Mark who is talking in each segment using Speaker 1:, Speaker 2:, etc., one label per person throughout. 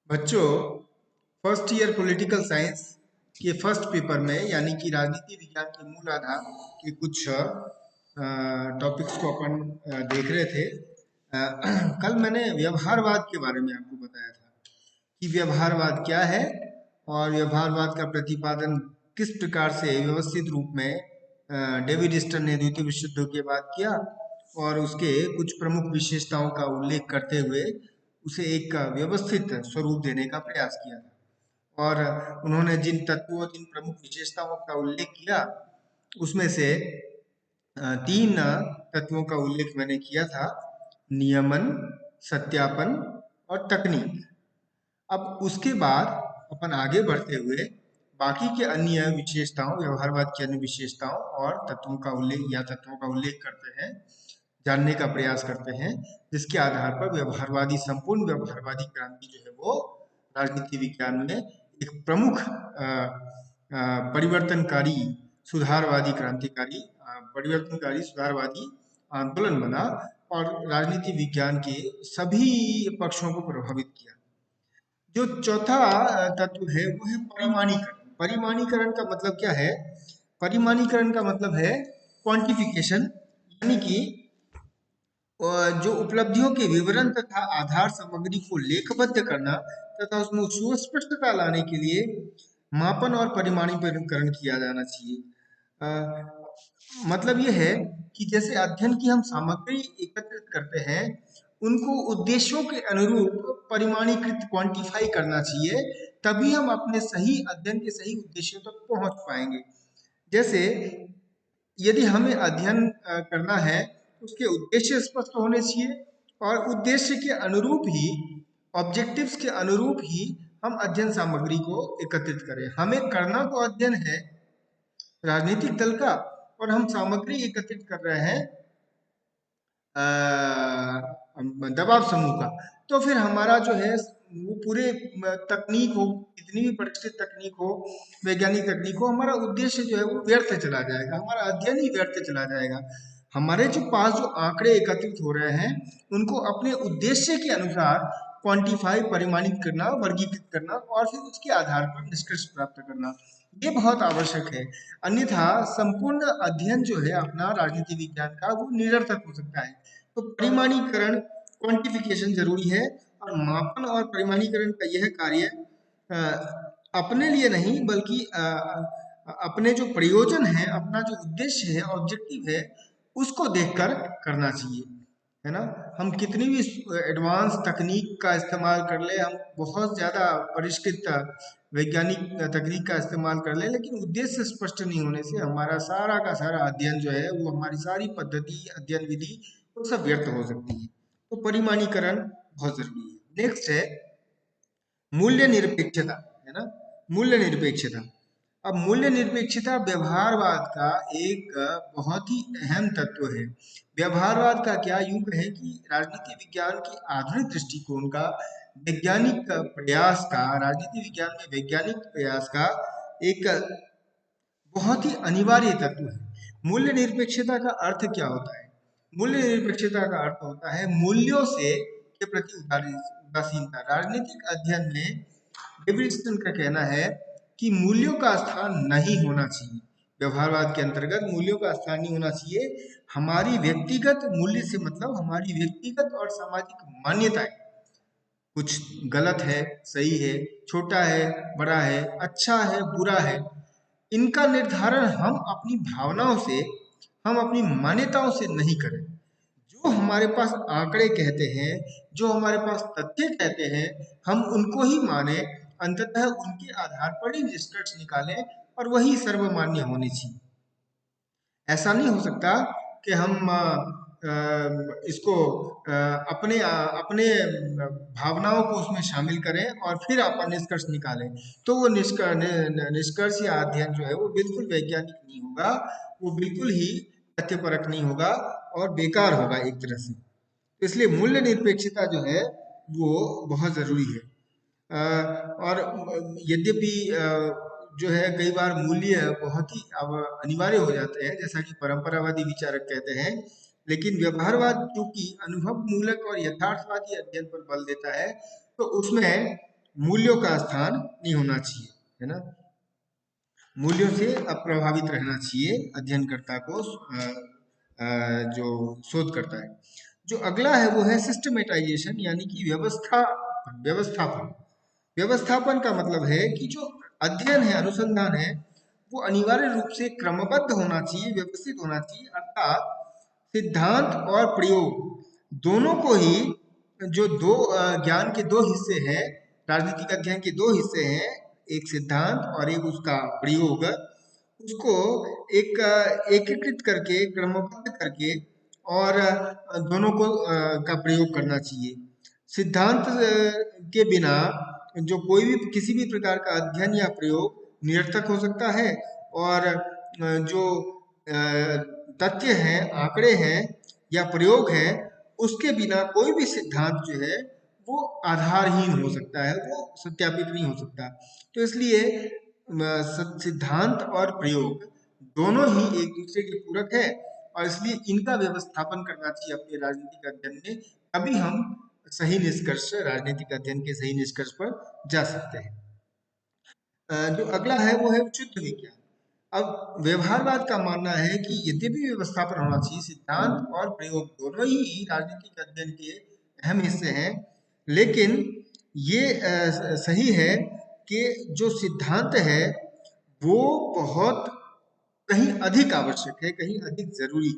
Speaker 1: बच्चों, first year political science के first paper में यानी कि राजनीति विज्ञान के मूल आधार के कुछ टॉपिक्स को अपन देख रहे थे। कल मैंने व्यवहारवाद के बारे में आपको बताया था कि व्यवहारवाद क्या है और व्यवहारवाद का प्रतिपादन किस प्रकार से व्यवस्थित रूप में डेविड स्टर्न ने द्वितीय विश्व युद्ध के बाद किया और उसके कुछ प्रमुख विशेषताओं का उल्लेख करते हुए उसे एक व्यवस्थित स्वरूप देने का प्रयास किया था। और उन्होंने जिन तत्वों, जिन प्रमुख विशेषताओं का उल्लेख किया उसमें से तीन तत्वों का उल्लेख मैंने किया था: नियमन, सत्यापन और तकनीक। अब उसके बाद अपन आगे बढ़ते हुए बाकी के अन्य विशेषताओं, व्यवहारवाद की अन्य विशेषताओं और तत्वों का उल्लेख करते हैं, जानने का प्रयास करते हैं, जिसके आधार पर संपूर्ण व्यवहारवादी क्रांति जो है वो राजनीति विज्ञान में एक प्रमुख परिवर्तनकारी, सुधारवादी, क्रांतिकारी, परिवर्तनकारी सुधारवादी आंदोलन बना और राजनीति विज्ञान के सभी पक्षों को प्रभावित किया। जो चौथा तत्व है वो है परिमाणीकरण। परिमाणीकरण का मतलब क्या है? परिमाणीकरण का मतलब है क्वांटिफिकेशन, यानी कि जो उपलब्धियों के विवरण तथा आधार सामग्री को लेखबद्ध करना तथा उसमें सुस्पष्टता लाने के लिए मापन और परिमाणीकरण किया जाना चाहिए। मतलब ये है कि जैसे अध्ययन की हम सामग्री एकत्रित करते हैं, उनको उद्देश्यों के अनुरूप परिमाणीकृत, क्वांटिफाई करना चाहिए, तभी हम अपने सही अध्ययन के सही उद्देश्यों तक पहुंच पाएंगे। जैसे यदि हमें अध्ययन करना है तो उसके उद्देश्य स्पष्ट होने चाहिए और उद्देश्य के अनुरूप ही, ऑब्जेक्टिव्स के अनुरूप ही हम अध्ययन सामग्री को एकत्रित करें। हमें करना तो अध्ययन है राजनीतिक दल का, और हम सामग्री एकत्रित कर रहे हैं दबाव समूह का, तो फिर हमारा जो है वो पूरे तकनीक हो, कितनी भी परिष्कृत तकनीक हो, वैज्ञानिक तकनीक हो, हमारा उद्देश्य जो है वो व्यर्थ चला जाएगा, हमारा अध्ययन ही व्यर्थ चला जाएगा। हमारे पास जो आंकड़े एकत्रित हो रहे हैं उनको अपने उद्देश्य के अनुसार क्वांटिफाई, परिमाणित करना, वर्गीकृत करना और फिर उसके आधार पर निष्कर्ष प्राप्त करना, ये बहुत आवश्यक है। अन्यथा संपूर्ण अध्ययन जो है अपना राजनीति विज्ञान का, वो निरर्थक हो सकता है। तो परिमाणीकरण, क्वांटिफिकेशन जरूरी है, और मापन और परिमाणीकरण का यह कार्य अपने लिए नहीं बल्कि अपने जो प्रयोजन है, अपना जो उद्देश्य है, ऑब्जेक्टिव है, उसको देखकर करना चाहिए, है ना। हम कितनी भी एडवांस तकनीक का इस्तेमाल कर ले, हम बहुत ज्यादा परिष्कृत वैज्ञानिक तकनीक का इस्तेमाल कर ले, लेकिन उद्देश्य स्पष्ट नहीं होने से हमारा सारा का सारा अध्ययन जो है वो, हमारी सारी पद्धति, अध्ययन विधि, वो सब व्यर्थ हो सकती है। तो परिमाणीकरण बहुत जरूरी है। नेक्स्ट है मूल्य निरपेक्षता, है ना। मूल्य निरपेक्षता। अब मूल्य निरपेक्षता व्यवहारवाद का एक बहुत ही अहम तत्व है। व्यवहारवाद का क्या युग है कि राजनीति विज्ञान की आधुनिक दृष्टिकोण का, वैज्ञानिक प्रयास का, राजनीति विज्ञान में वैज्ञानिक प्रयास का एक बहुत ही अनिवार्य तत्व है। मूल्य निरपेक्षता का अर्थ क्या होता है? मूल्य निरपेक्षता का अर्थ होता है मूल्यों से के प्रति उदासीनता। राजनीतिक अध्ययन में डेविड स्टर्न का कहना है कि मूल्यों का स्थान नहीं होना चाहिए। व्यवहारवाद के अंतर्गत मूल्यों का स्थान नहीं होना चाहिए। हमारी व्यक्तिगत मूल्य से मतलब हमारी व्यक्तिगत और सामाजिक मान्यताएं, कुछ गलत है, सही है, छोटा है, बड़ा है, अच्छा है, बुरा है, इनका निर्धारण हम अपनी भावनाओं से, हम अपनी मान्यताओं से नहीं करें। जो हमारे पास आंकड़े कहते हैं, जो हमारे पास तथ्य कहते हैं, हम उनको ही माने, अंततः उनके आधार पर ही निष्कर्ष निकालें, और वही सर्वमान्य होनी चाहिए। ऐसा नहीं हो सकता कि हम इसको अपने भावनाओं को उसमें शामिल करें और फिर अपन निष्कर्ष निकालें, तो वो निष्कर्ष या अध्ययन जो है वो बिल्कुल वैज्ञानिक नहीं होगा, वो बिल्कुल ही तथ्यपरक नहीं होगा और बेकार होगा एक तरह से। तो इसलिए मूल्य निरपेक्षता जो है वो बहुत जरूरी है। और यद्यपि जो है कई बार मूल्य बहुत ही अब अनिवार्य हो जाते हैं, जैसा कि परंपरावादी विचारक कहते हैं, लेकिन व्यवहारवाद क्योंकि अनुभव मूलक और यथार्थवादी अध्ययन पर बल देता है, तो उसमें मूल्यों का स्थान नहीं होना चाहिए, है ना। मूल्यों से अप्रभावित रहना चाहिए अध्ययनकर्ता को, जो शोध करता है। जो अगला है वो है सिस्टमेटाइजेशन, यानी कि व्यवस्थापन। व्यवस्थापन का मतलब है कि जो अध्ययन है, अनुसंधान है, वो अनिवार्य रूप से क्रमबद्ध होना चाहिए, व्यवस्थित होना चाहिए। अर्थात सिद्धांत और प्रयोग दोनों को ही, जो दो ज्ञान के दो हिस्से हैं, राजनीतिक अध्ययन के दो हिस्से हैं, एक सिद्धांत और एक उसका प्रयोग, उसको एक एकीकृत करके, क्रमबद्ध करके, और दोनों को का प्रयोग करना चाहिए। सिद्धांत के बिना जो कोई भी किसी भी प्रकार का अध्ययन या प्रयोग निरर्थक हो सकता है, और जो तथ्य हैं, आंकड़े हैं या प्रयोग हैं, उसके बिना कोई भी सिद्धांत जो है वो आधारहीन हो सकता है, वो सत्यापित नहीं हो सकता। तो इसलिए सिद्धांत और प्रयोग दोनों ही एक दूसरे के पूरक है, और इसलिए इनका व्यवस्थापन करना चाहिए अपने राजनीतिक अध्ययन में। तभी हम सही निष्कर्ष, राजनीतिक अध्ययन के सही निष्कर्ष पर जा सकते हैं। जो अगला है वो है शुद्ध विज्ञान। अब व्यवहारवाद का मानना है कि यद्यपि व्यवस्थापन होना चाहिए, सिद्धांत और प्रयोग दोनों ही राजनीतिक अध्ययन के अहम हिस्से हैं, लेकिन ये सही है कि जो सिद्धांत है वो बहुत कहीं अधिक आवश्यक है, कहीं अधिक जरूरी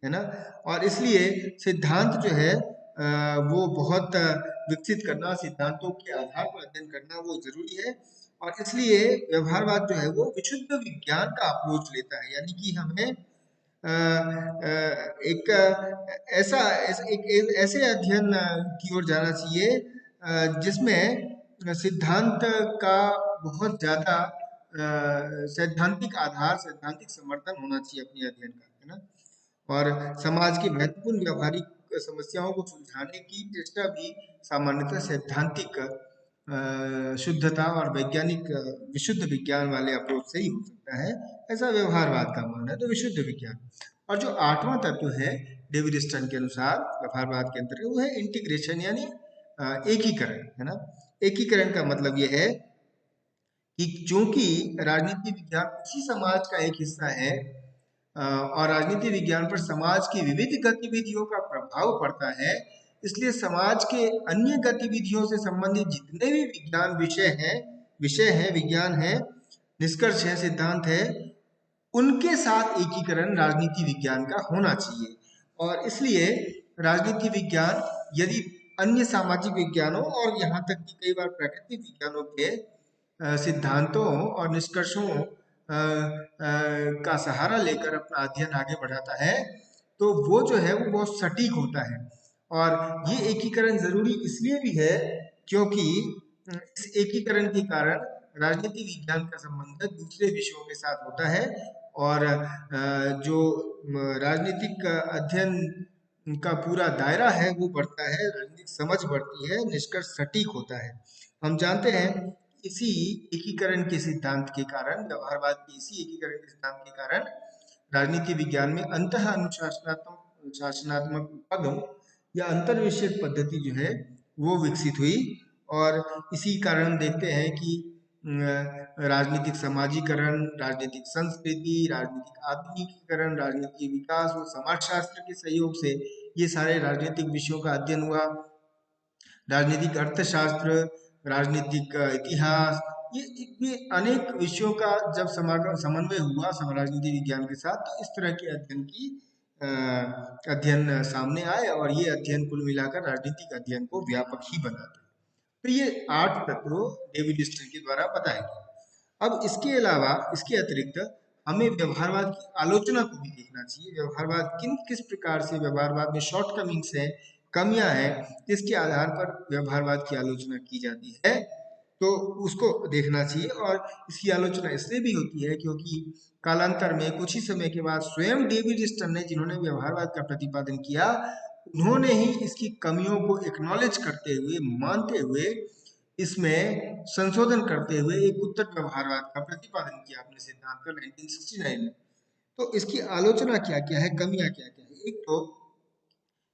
Speaker 1: है ना। और इसलिए सिद्धांत जो है वो बहुत विकसित करना, सिद्धांतों के आधार पर अध्ययन करना वो जरूरी है। और इसलिए व्यवहारवाद जो है वो विशुद्ध विज्ञान का अप्रोच लेता है, यानी कि हमें एक ऐसे अध्ययन की ओर जाना चाहिए जिसमें सिद्धांत का बहुत ज्यादा सैद्धांतिक आधार, सैद्धांतिक समर्थन होना चाहिए अपने अध्ययन का, है ना। और समाज की महत्वपूर्ण व्यावहारिक समस्याओं को सुलझाने की चेष्टा भी सामान्यतः सैद्धांतिक शुद्धता और वैज्ञानिक विशुद्ध विज्ञान वाले अप्रोच से ही हो सकता है, ऐसा व्यवहारवाद का मानना है। तो विशुद्ध विज्ञान। और जो आठवां तत्व है डेविड स्टर्न के अनुसार व्यवहारवाद के अंतर्गत, वो है इंटीग्रेशन, यानी एकीकरण, है ना। एकीकरण का मतलब ये है कि चूंकि राजनीति विज्ञान उसी समाज का एक हिस्सा है, और राजनीति विज्ञान पर समाज की विविध गतिविधियों का प्रभाव पड़ता है, इसलिए समाज के अन्य गतिविधियों से संबंधित जितने भी विज्ञान विषय हैं, विज्ञान है, निष्कर्ष है, सिद्धांत है, उनके साथ एकीकरण राजनीति विज्ञान का होना चाहिए। और इसलिए राजनीति विज्ञान यदि अन्य सामाजिक विज्ञानों और यहाँ तक कि कई बार प्राकृतिक विज्ञानों के सिद्धांतों और निष्कर्षों का सहारा लेकर अपना अध्ययन आगे बढ़ाता है, तो वो जो है वो बहुत सटीक होता है। और ये एकीकरण जरूरी इसलिए भी है क्योंकि इस एकीकरण के कारण राजनीति विज्ञान का संबंध दूसरे विषयों के साथ होता है, और जो राजनीतिक अध्ययन का पूरा दायरा है वो बढ़ता है, राजनीतिक समझ बढ़ती है, निष्कर्ष सटीक होता है। हम जानते हैं इसी एकीकरण के सिद्धांत के कारण, व्यवहारवाद के इसी एकीकरण के सिद्धांत के कारण राजनीति विज्ञान में अंतः अनुशासनात्मक शासनात्मक पदों या अंतर विषयक पद्धति जो है वो विकसित हुई। और इसी कारण हम देखते हैं कि राजनीतिक समाजीकरण, राजनीतिक संस्कृति, राजनीतिक आधुनिकीकरण, राजनीतिक विकास और समाजशास्त्र के सहयोग से ये सारे राजनीतिक विषयों का अध्ययन हुआ। राजनीतिक अर्थशास्त्र, राजनीतिक इतिहास, ये अनेक विषयों का जब समागम, समन्वय हुआ राजनीति विज्ञान के साथ, तो इस तरह के अध्ययन सामने आए, और ये अध्ययन कुल मिलाकर राजनीतिक अध्ययन को व्यापक ही बनाते हैं। तो ये 8 तत्व डेविड स्टर्न के द्वारा बताए गए। अब इसके अलावा, इसके अतिरिक्त हमें व्यवहारवाद की आलोचना को भी देखना चाहिए। व्यवहारवाद किस प्रकार से, व्यवहारवाद में शॉर्ट कमिंग्स है, कमियां हैं, इसके आधार पर व्यवहारवाद की आलोचना की जाती है, तो उसको देखना चाहिए। और इसकी आलोचना इसलिए भी होती है क्योंकि कालांतर में, कुछ ही समय के बाद, स्वयं डेविड स्टर्न ने, जिन्होंने व्यवहारवाद का प्रतिपादन किया, उन्होंने ही इसकी कमियों को एक्नॉलेज करते हुए, मानते हुए, इसमें संशोधन करते हुए एक उत्तर व्यवहारवाद का प्रतिपादन किया अपने सिद्धांत का 1969 में। तो इसकी आलोचना क्या क्या है, कमियां क्या क्या है? एक तो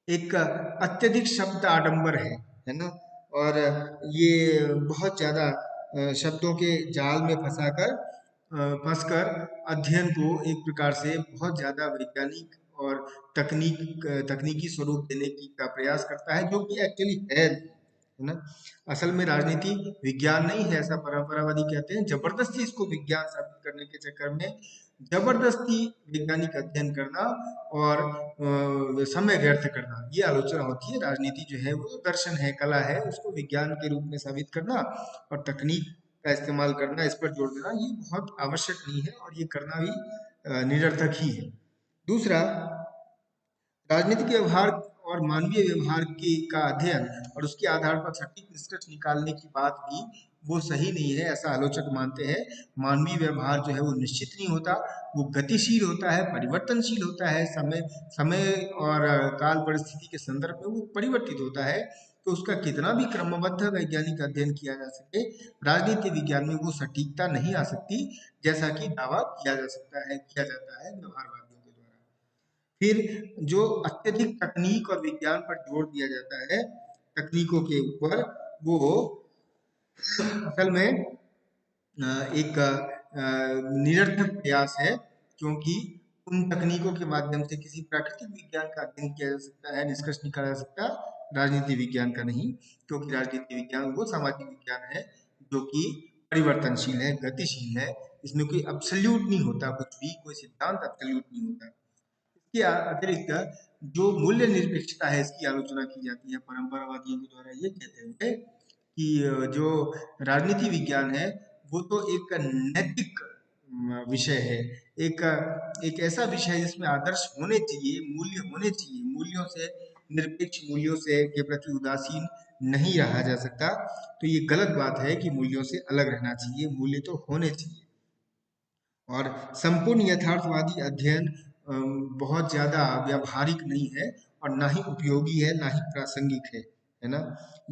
Speaker 1: एक अत्यधिक शब्द आडंबर है ना। और ये बहुत ज़्यादा शब्दों के जाल में फंसकर अध्ययन को एक प्रकार से बहुत ज़्यादा वैज्ञानिक और तकनीकी स्वरूप देने की का प्रयास करता है, जो कि एक्चुअली है ना। असल में राजनीति विज्ञान नहीं है, ऐसा परंपरावादी कहते हैं। जबरदस्ती इसको विज्ञान साबित करने के चक्कर में जबरदस्ती वैज्ञानिक अध्ययन करना और समय व्यर्थ करना, ये आलोचना होती है। राजनीति जो है वो दर्शन है, कला है, उसको विज्ञान के रूप में साबित करना और तकनीक का इस्तेमाल करना, इस पर जोर देना, ये बहुत आवश्यक नहीं है और ये करना भी निरर्थक ही है। दूसरा, राजनीतिक व्यवहार और मानवीय व्यवहार के का अध्ययन और उसके आधार पर सटीक निष्कर्ष निकालने की बात भी वो सही नहीं है, ऐसा आलोचक मानते हैं। मानवीय व्यवहार जो है वो निश्चित नहीं होता, वो गतिशील होता है, परिवर्तनशील होता है, समय समय और काल परिस्थिति के संदर्भ में वो परिवर्तित होता है। तो उसका कितना भी क्रमबद्ध वैज्ञानिक अध्ययन किया जा सके, राजनीति विज्ञान में वो सटीकता नहीं आ सकती, जैसा कि दावा किया जाता है व्यवहारवादियों के द्वारा। फिर जो अत्यधिक तकनीक और विज्ञान पर जोर दिया जाता है, तकनीकों के ऊपर, वो असल में एक निरर्थक प्रयास है, क्योंकि उन तकनीकों के माध्यम से किसी प्राकृतिक विज्ञान का अध्ययन किया जा सकता है, निष्कर्ष निकाला जा सकता है, राजनीति विज्ञान का नहीं। क्योंकि राजनीति विज्ञान वो सामाजिक विज्ञान है जो कि परिवर्तनशील है, गतिशील है, इसमें कोई अब्सोल्यूट नहीं होता, कुछ भी कोई सिद्धांत अब्सोल्यूट नहीं होता। इसके अतिरिक्त जो मूल्य निरपेक्षता है, इसकी आलोचना की जाती है परंपरावादियों के द्वारा, ये कहते हुए कि जो राजनीति विज्ञान है वो तो एक नैतिक विषय है, एक एक ऐसा विषय है जिसमें आदर्श होने चाहिए, मूल्य होने चाहिए, मूल्यों से निरपेक्ष, मूल्यों से के प्रति उदासीन नहीं रहा जा सकता। तो ये गलत बात है कि मूल्यों से अलग रहना चाहिए, मूल्य तो होने चाहिए। और संपूर्ण यथार्थवादी अध्ययन बहुत ज़्यादा व्यावहारिक नहीं है और ना ही उपयोगी है, ना ही प्रासंगिक है ना।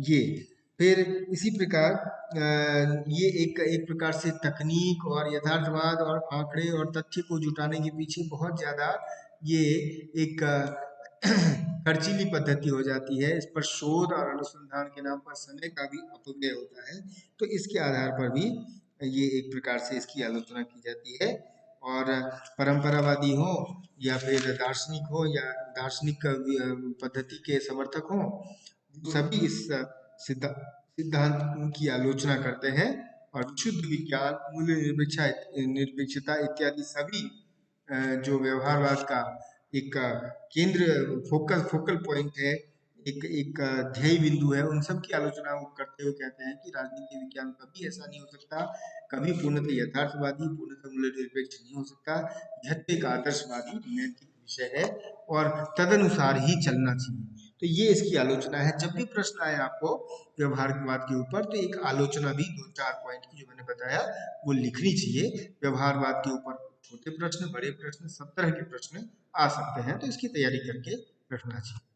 Speaker 1: ये फिर इसी प्रकार ये एक एक प्रकार से तकनीक और यथार्थवाद और आंकड़े और तथ्य को जुटाने के पीछे बहुत ज़्यादा ये एक खर्चीली पद्धति हो जाती है। इस पर शोध और अनुसंधान के नाम पर समय का भी अपव्यय होता है। तो इसके आधार पर भी ये एक प्रकार से इसकी आलोचना की जाती है। और परंपरावादी हो या फिर दार्शनिक हो या दार्शनिक पद्धति के समर्थक हो, सभी इस सिद्धांत की आलोचना करते हैं। और शुद्ध विज्ञान, मूल्य निरपेक्षता इत्यादि सभी जो व्यवहारवाद का एक केंद्र, फोकल पॉइंट है, एक एक ध्येय बिंदु है, उन सब की आलोचना वो करते हुए कहते हैं कि राजनीति विज्ञान कभी ऐसा नहीं हो सकता, कभी पूर्णतः यथार्थवादी, पूर्णतः मूल्य निरपेक्ष नहीं हो सकता। यह तो एक आदर्शवादी नैतिक विषय है और तदनुसार ही चलना चाहिए। तो ये इसकी आलोचना है। जब भी प्रश्न आए आपको व्यवहारवाद के ऊपर, तो एक आलोचना भी 2-4 पॉइंट की जो मैंने बताया वो लिखनी चाहिए। व्यवहारवाद के ऊपर छोटे प्रश्न, बड़े प्रश्न, सब तरह के प्रश्न आ सकते हैं, तो इसकी तैयारी करके रखना चाहिए।